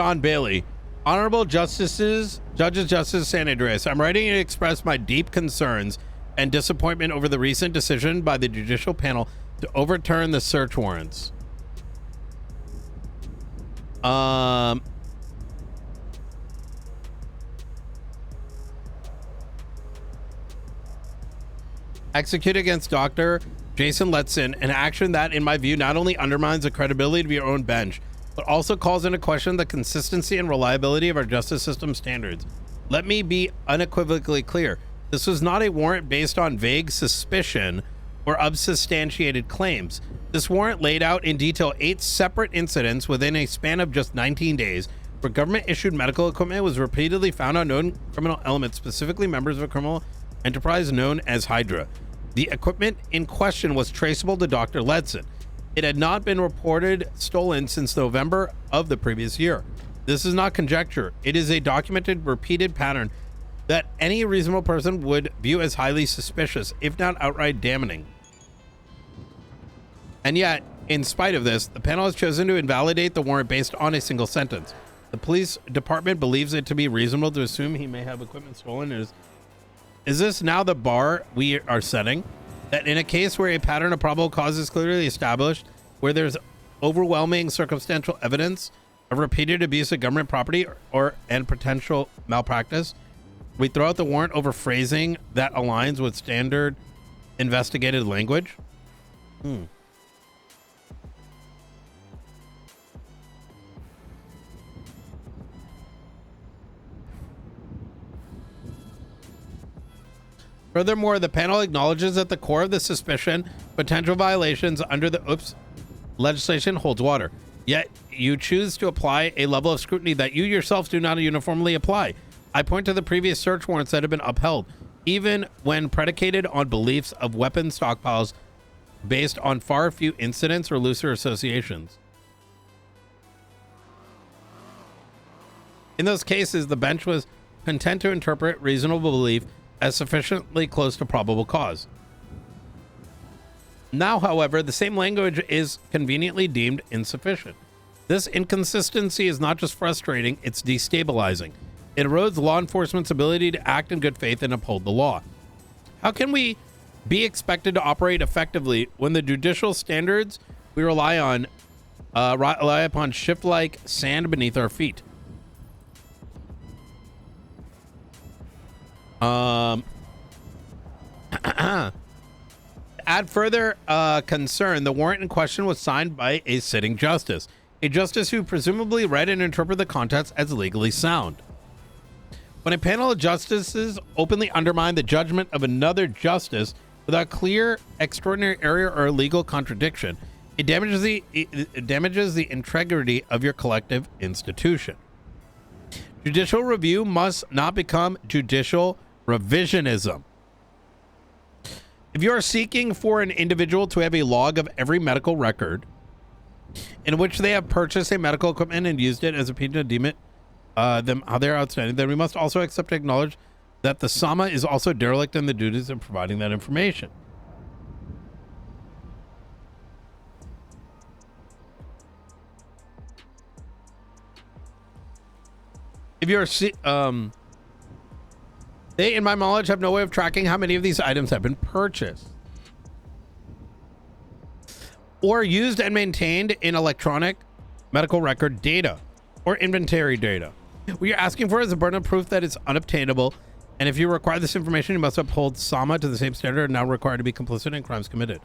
John Bailey. Honorable Judges San Andreas, I'm writing to express my deep concerns and disappointment over the recent decision by the Judicial Panel to overturn the search warrants. Executed against Dr. Jason Letson, an action that, in my view, not only undermines the credibility of your own bench, but also calls into question the consistency and reliability of our justice system standards. Let me be unequivocally clear. This was not a warrant based on vague suspicion or unsubstantiated claims. This warrant laid out in detail 8 separate incidents within a span of just 19 days where government-issued medical equipment was repeatedly found on known criminal elements, specifically members of a criminal enterprise known as Hydra. The equipment in question was traceable to Dr. Letson. It had not been reported stolen since November of the previous year. This is not conjecture. It is a documented, repeated pattern that any reasonable person would view as highly suspicious, if not outright damning. And yet, in spite of this, the panel has chosen to invalidate the warrant based on a single sentence. The police department believes it to be reasonable to assume he may have equipment stolen. Is this now the bar we are setting? That in a case where a pattern of probable cause is clearly established, where there's overwhelming circumstantial evidence of repeated abuse of government property and potential malpractice, we throw out the warrant over phrasing that aligns with standard investigated language? Furthermore, the panel acknowledges that the core of the suspicion, potential violations under the legislation holds water. Yet you choose to apply a level of scrutiny that you yourselves do not uniformly apply. I point to the previous search warrants that have been upheld, even when predicated on beliefs of weapon stockpiles based on far few incidents or looser associations. In those cases, the bench was content to interpret reasonable belief as sufficiently close to probable cause. Now, however, the same language is conveniently deemed insufficient. This inconsistency is not just frustrating, it's destabilizing. It erodes law enforcement's ability to act in good faith and uphold the law. How can we be expected to operate effectively when the judicial standards we rely upon shift like sand beneath our feet? Add further concern, the warrant in question was signed by a sitting justice, a justice who presumably read and interpreted the contents as legally sound. When a panel of justices openly undermine the judgment of another justice without clear, extraordinary error or legal contradiction, it damages the integrity of your collective institution. Judicial review must not become judicial revisionism. If you are seeking for an individual to have a log of every medical record in which they have purchased a medical equipment and used it as a opinion to deem it how they're outstanding, then we must also accept and acknowledge that the SAMA is also derelict in the duties of providing that information. If you're they, in my knowledge, have no way of tracking how many of these items have been purchased or used and maintained in electronic medical record data or inventory data. What you're asking for is a burden of proof that is unobtainable, and if you require this information, you must uphold SAMA to the same standard and now required to be complicit in crimes committed.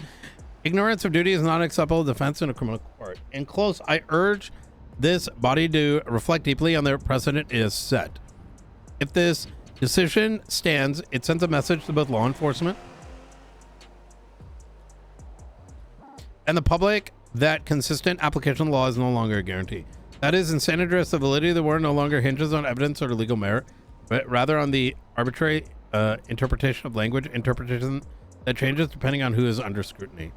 Ignorance of duty is not an acceptable defense in a criminal court. In close, I urge this body to reflect deeply on the precedent it has set. If this decision stands, it sends a message to both law enforcement and the public that consistent application of law is no longer a guarantee. That is, in San Andreas, the validity of the warrant no longer hinges on evidence or legal merit, but rather on the arbitrary interpretation of language, interpretation that changes depending on who is under scrutiny.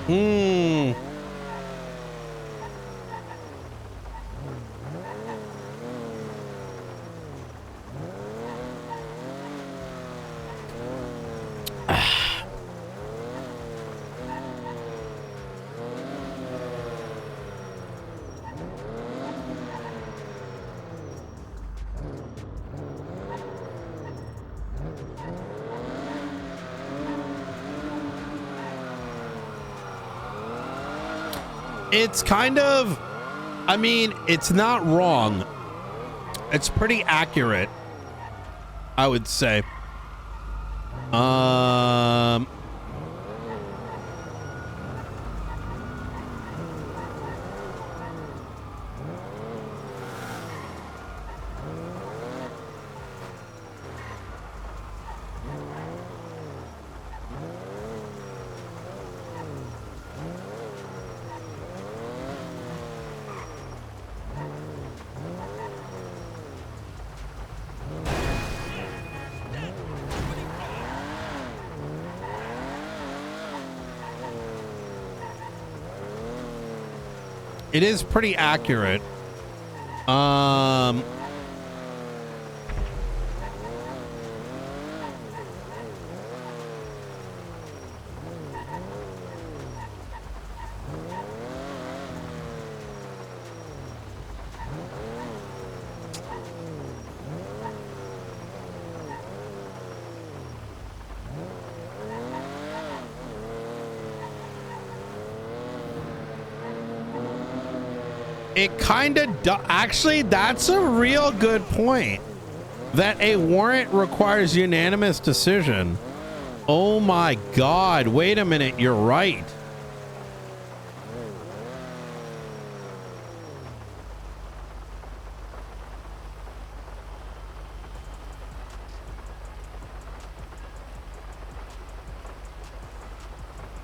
Hmm. It's kind of, I mean, it's not wrong. It's pretty accurate, I would say. It is pretty accurate. It kind of actually, that's a real good point, that a warrant requires unanimous decision. Oh my God, wait a minute, you're right.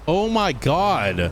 Oh my God.